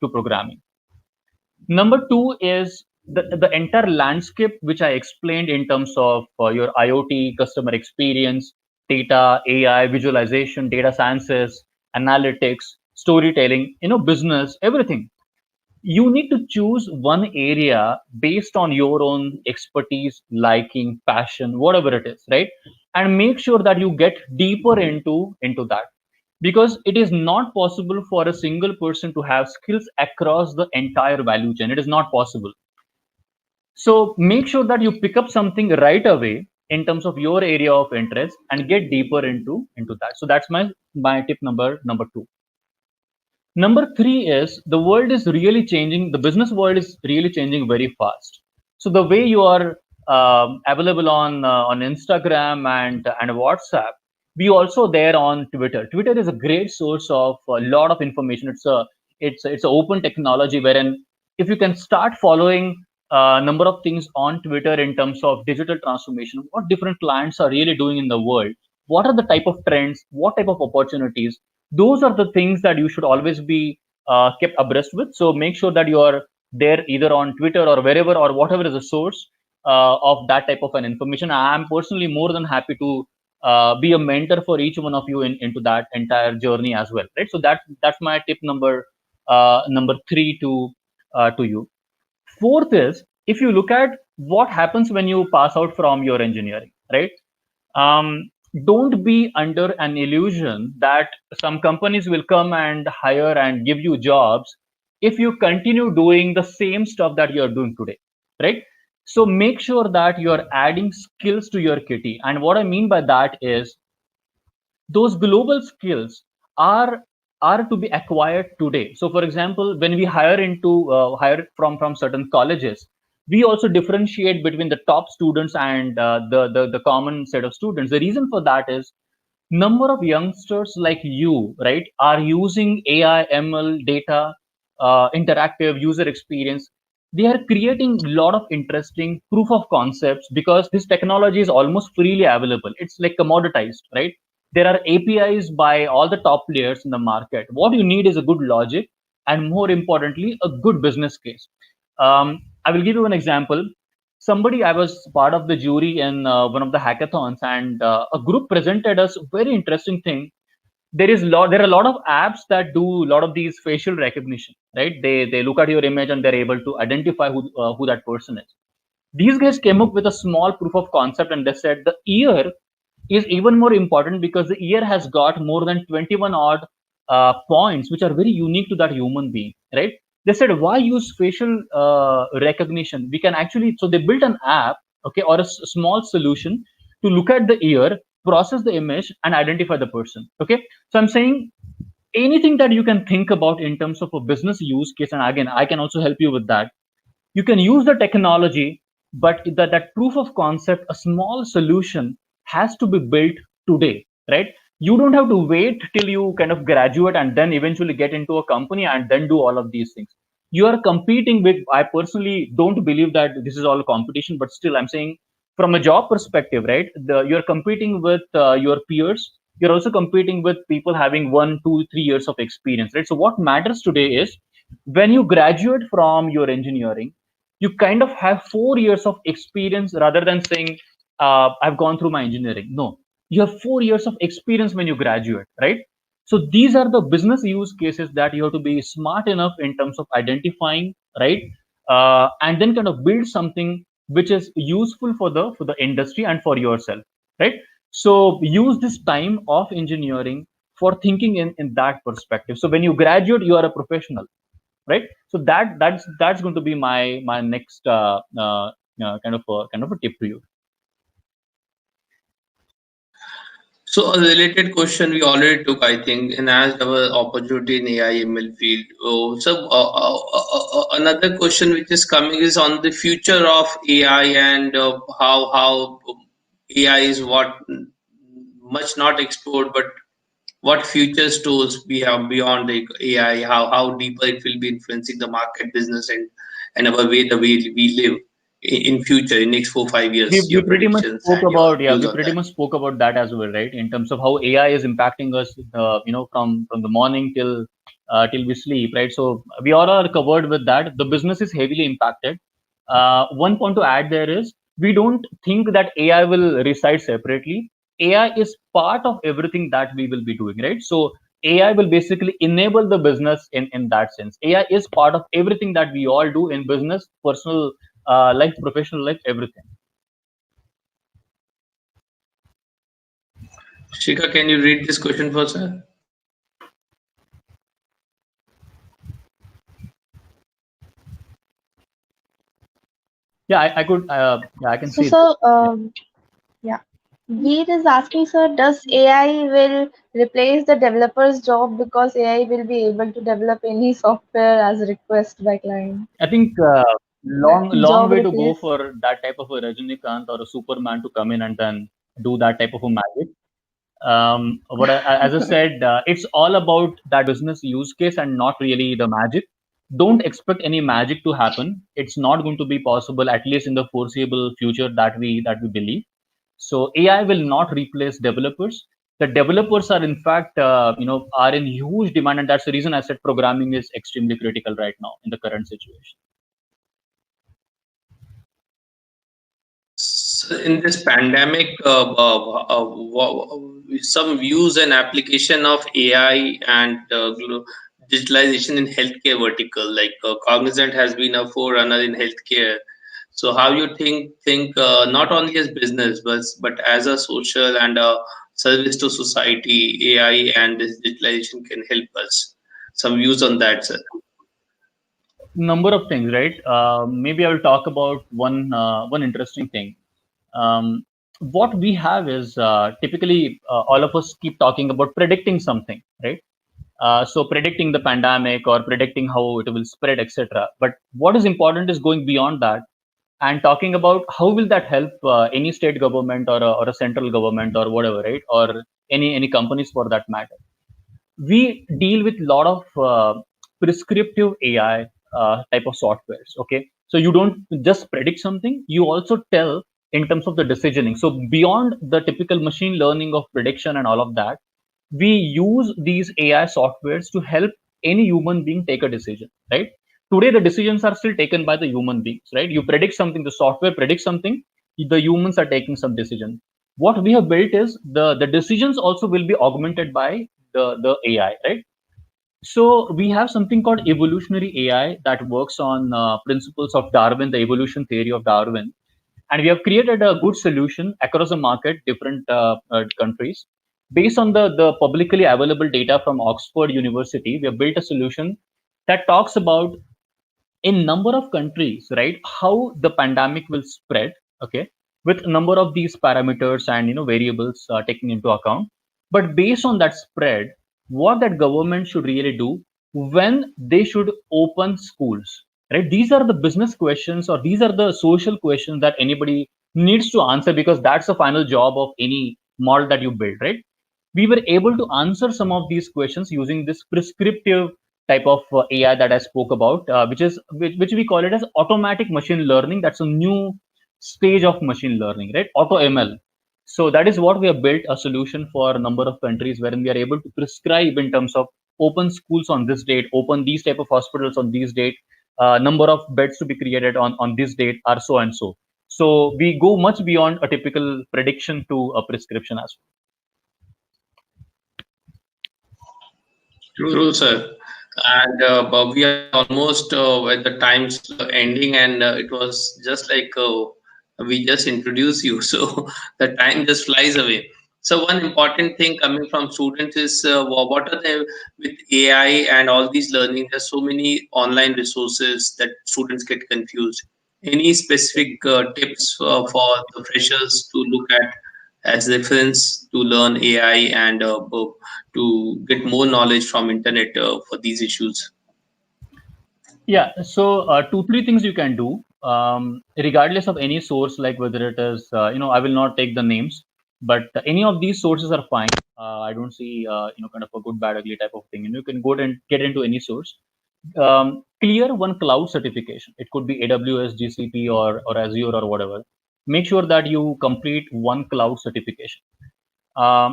programming. Number two is the entire landscape, which I explained in terms of your IoT, customer experience, data, AI, visualization, data sciences, analytics, storytelling, business, everything. You need to choose one area based on your own expertise, liking, passion, whatever it is, right? And make sure that you get deeper into that, because it is not possible for a single person to have skills across the entire value chain. It is not possible. So make sure that you pick up something right away in terms of your area of interest and get deeper into that. So that's my tip number two. Number three is the world is really changing. The business world is really changing very fast. So the way you are available on Instagram and WhatsApp, we also there on Twitter. Twitter is a great source of a lot of information. It's a open technology wherein if you can start following a number of things on Twitter in terms of digital transformation, what different clients are really doing in the world, what are the type of trends, what type of opportunities, those are the things that you should always be kept abreast with. So make sure that you are there either on Twitter or wherever or whatever is the source of that type of an information. I am personally more than happy to be a mentor for each one of you into that entire journey as well, right? So that's my tip number three to you. Fourth is, if you look at what happens when you pass out from your engineering, right? um, don't be under an illusion that some companies will come and hire and give you jobs if you continue doing the same stuff that you're doing today, right? So make sure that you're adding skills to your kitty. And what I mean by that is those global skills are are to be acquired today. So for example, when we hire from certain colleges, we also differentiate between the top students and the common set of students. The reason for that is number of youngsters like you, right, are using AI, ML, data, interactive user experience. They are creating a lot of interesting proof of concepts because this technology is almost freely available. It's like commoditized, right? There are APIs by all the top players in the market. What you need is a good logic and, more importantly, a good business case. I will give you an example. I was part of the jury in one of the hackathons, and a group presented us a very interesting thing. There are a lot of apps that do a lot of these facial recognition, right? They look at your image and they're able to identify who that person is. These guys came up with a small proof of concept, and they said the ear is even more important because the ear has got more than 21 odd points which are very unique to that human being, right? They said, why use facial recognition? We can actually, so they built an app, okay, or a small solution to look at the ear, process the image, and identify the person. Okay, so I'm saying anything that you can think about in terms of a business use case, and again, I can also help you with that. You can use the technology, but that proof of concept, a small solution, has to be built today, right? You don't have to wait till you kind of graduate and then eventually get into a company and then do all of these things. You are competing with, I personally don't believe that this is all competition, but still I'm saying from a job perspective, right? You're competing with your peers. You're also competing with people having 1, 2, 3 years of experience, right? So what matters today is when you graduate from your engineering, you kind of have 4 years of experience rather than saying, I've gone through my engineering. No, you have 4 years of experience when you graduate, right? So these are the business use cases that you have to be smart enough in terms of identifying, right? And then kind of build something which is useful for the industry and for yourself, right? So use this time of engineering for thinking in that perspective. So when you graduate, you are a professional, right? So that's going to be my next kind of a tip to you. So a related question we already took, I think, enhanced our opportunity in AI ML field. Oh, so another question which is coming is on the future of AI and how AI is what much not explored, but what future stores we have beyond the AI, how deeper it will be influencing the market, business, and our way the way we live in future in next 4 5 years. We Your pretty much predictions spoke and your about, yeah, views we on pretty that. much spoke about that as well, right? In terms of how AI is impacting us, from the morning till we sleep, right? So we all are covered with that. The business is heavily impacted. One point to add there is we don't think that AI will reside separately. AI is part of everything that we will be doing, right? So AI will basically enable the business in that sense. AI is part of everything that we all do in business, personal life, professional life, everything. Shika, can you read this question for us? Yeah, I could. Yeah, I can So, see that. sir, Yeah. yeah, Veer is asking, sir, does AI will replace the developer's job because AI will be able to develop any software as request by client? I think long Job way to go replace? for that type of a Rajinikanth or a Superman to come in and then do that type of a magic. As I said, it's all about that business use case and not really the magic. Don't expect any magic to happen. It's not going to be possible, at least in the foreseeable future that we believe. So AI will not replace developers. The developers are, in fact, are in huge demand, and that's the reason I said programming is extremely critical right now in the current situation. So in this pandemic, some views and application of AI and digitalization in healthcare vertical, like Cognizant has been a forerunner in healthcare. So how you think not only as business but as a social and a service to society, AI and this digitalization can help us. Some views on that, sir. Number of things, right? Maybe I will talk about one interesting thing. What we have is typically all of us keep talking about predicting something, right? So predicting the pandemic or predicting how it will spread, etc. But what is important is going beyond that and talking about how will that help any state government or a central government or whatever, right? Or any companies for that matter. We deal with a lot of prescriptive AI type of softwares. Okay, so you don't just predict something; you also tell in terms of the decisioning. So beyond the typical machine learning of prediction and all of that, we use these AI softwares to help any human being take a decision. Right? Today, the decisions are still taken by the human beings. Right? You predict something, the software predicts something, the humans are taking some decision. What we have built is the decisions also will be augmented by the AI, right? So we have something called evolutionary AI that works on principles of Darwin, the evolution theory of Darwin, and we have created a good solution across the market, different countries, based on the publicly available data from Oxford University. We have built a solution that talks about in number of countries, right, how the pandemic will spread, okay, with a number of these parameters and variables taken into account. But based on that spread, what that government should really do when they should open schools, right? These are the business questions or these are the social questions that anybody needs to answer because that's the final job of any model that you build, right? We were able to answer some of these questions using this prescriptive type of AI that I spoke about, which we call it as automatic machine learning. That's a new stage of machine learning, right? Auto ML. So that is what we have built a solution for a number of countries wherein we are able to prescribe in terms of open schools on this date, open these type of hospitals on this date, number of beds to be created on this date are so and so. So we go much beyond a typical prediction to a prescription as well. True, sir. And but we are almost at the time's ending, and it was just like we just introduced you, so the time just flies away. So one important thing coming from students is what are they with AI and all these learning? There's so many online resources that students get confused. Any specific tips for the freshers to look at as reference to learn AI and to get more knowledge from internet for these issues? Yeah, so two, three things you can do, regardless of any source, like whether it is, I will not take the names, but any of these sources are fine. I don't see, kind of a good, bad, ugly type of thing. And you can go and get into any source. Clear one cloud certification. It could be AWS, GCP, or Azure or whatever. Make sure that you complete one cloud certification.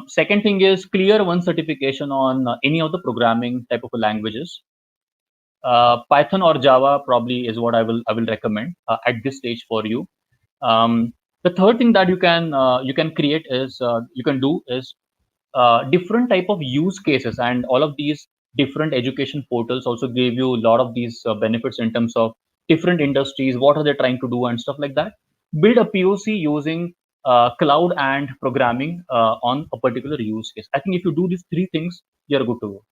Second thing is clear one certification on any of the programming type of languages. Python or Java probably is what I will recommend at this stage for you. The third thing that you can create is you can do is different type of use cases, and all of these different education portals also give you a lot of these benefits in terms of different industries, what are they trying to do and stuff like that. Build a POC using cloud and programming on a particular use case. I think if you do these three things, you're good to go.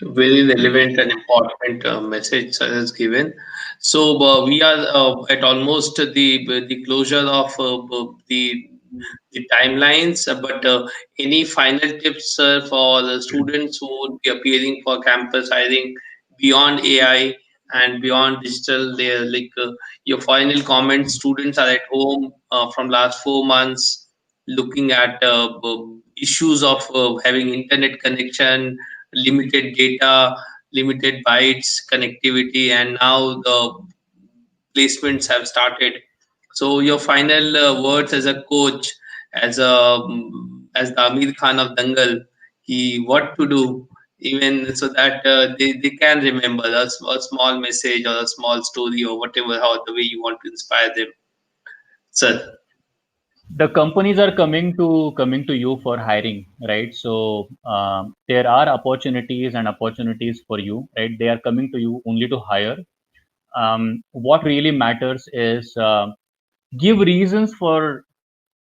Very relevant and important message sir has given. So we are at almost the closure of the timelines, but any final tips, sir, for the students who would be appearing for campus hiring beyond AI and beyond digital? They're like your final comments. Students are at home from last 4 months, looking at issues of having internet connection, limited data, limited bytes connectivity, and now the placements have started. So your final words as a coach, as the Amir Khan of Dangal, he what to do, even so that they can remember a small message or a small story or whatever, how the way you want to inspire them, sir. The companies are coming to you for hiring, right? So there are opportunities for you, right? They are coming to you only to hire. What really matters is give reasons for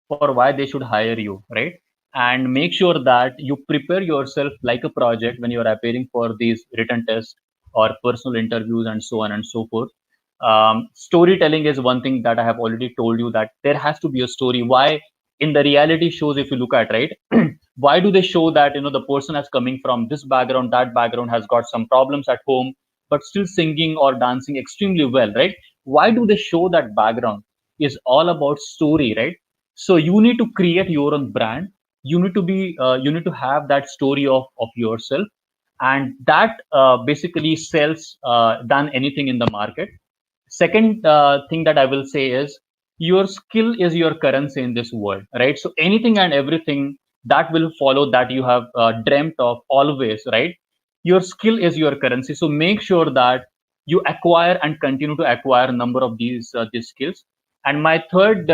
why they should hire you, right? And make sure that you prepare yourself like a project when you are appearing for these written tests or personal interviews and so on and so forth. Storytelling is one thing that I have already told you, that there has to be a story. Why in the reality shows, if you look at, right, why do they show that the person has coming from this background, that background, has got some problems at home, but still singing or dancing extremely well, right? Why do they show that background? Is all about story, right? So you need to create your own brand. You need to have that story of yourself, and that basically sells than anything in the market. Second thing that I will say is your skill is your currency in this world, right? So anything and everything that will follow that you have dreamt of always, right? Your skill is your currency. So make sure that you acquire and continue to acquire a number of these skills. And my third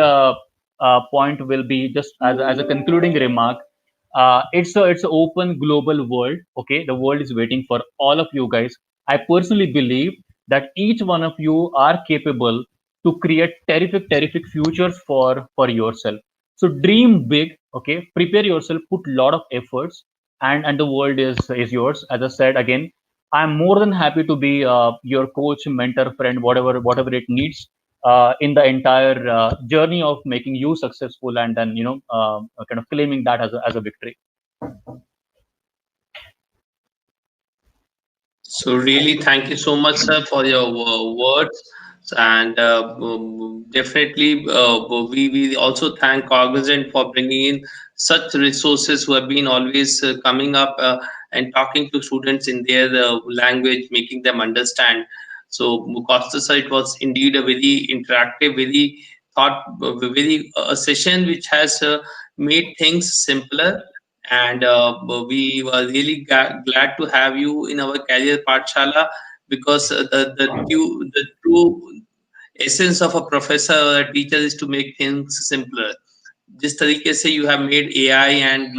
point will be just as a concluding remark. It's an open global world. Okay, the world is waiting for all of you guys. I personally believe that each one of you are capable to create terrific futures for yourself. So dream big, okay? Prepare yourself, put a lot of efforts, and the world is yours. As I said again, I'm more than happy to be your coach, mentor, friend, whatever it needs in the entire journey of making you successful, and then kind of claiming that as a victory. So really, thank you so much, sir, for your words, and definitely we also thank Cognizant for bringing in such resources who have been always coming up and talking to students in their language, making them understand. So Costa sir, it was indeed a very interactive, very thought, very a session which has made things simpler, and we were really glad to have you in our career Pathshala, because the true essence of a professor or a teacher is to make things simpler. जिस तरीके से you have made AI and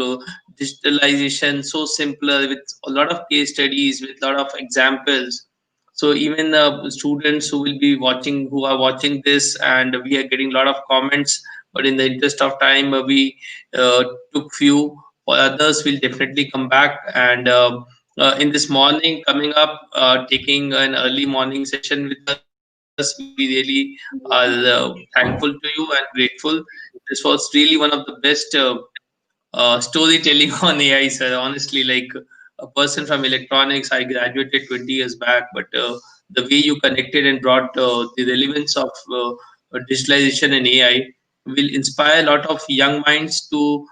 digitalization so simpler with a lot of case studies, with a lot of examples. So even the students who will be watching, who are watching this, and we are getting a lot of comments. But in the interest of time, we took few. For others, we'll definitely come back. And in this morning, coming up, taking an early morning session with us, we really are thankful to you and grateful. This was really one of the best storytelling on AI, sir. Honestly, like a person from electronics, I graduated 20 years back, but the way you connected and brought the relevance of digitalization and AI will inspire a lot of young minds to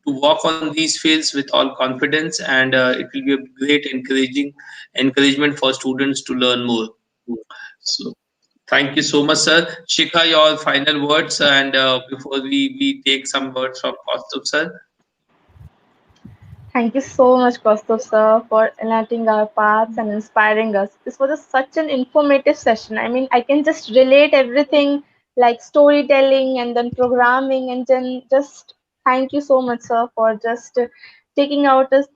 walk on these fields with all confidence, and it will be a great encouragement for students to learn more. So thank you so much, sir. Shikha, your final words, and before we take some words from Kaustubh, sir. Thank you so much, Kaustubh sir, for enlightening our paths and inspiring us. This was such an informative session. I mean, I can just relate everything like storytelling and then programming, and then just thank you so much, sir, for just taking out this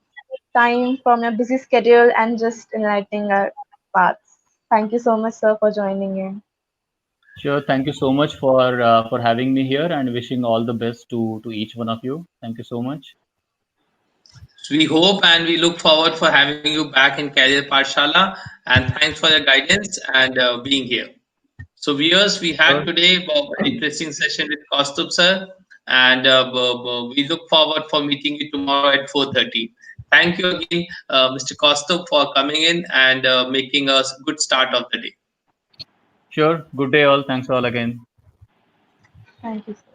time from your busy schedule and just enlightening our paths. Thank you so much, sir, for joining in. Sure. Thank you so much for having me here and wishing all the best to each one of you. Thank you so much. So we hope and we look forward for having you back in Career Pathshala. And thanks for your guidance and being here. So viewers, we had Sure. today a very interesting session with Kaustubh sir, and we look forward for meeting you tomorrow at 4:30. Thank you again, Mr. Kaustubh, for coming in and making us good start of the day. Sure. Good day, all. Thanks all again. Thank you, sir.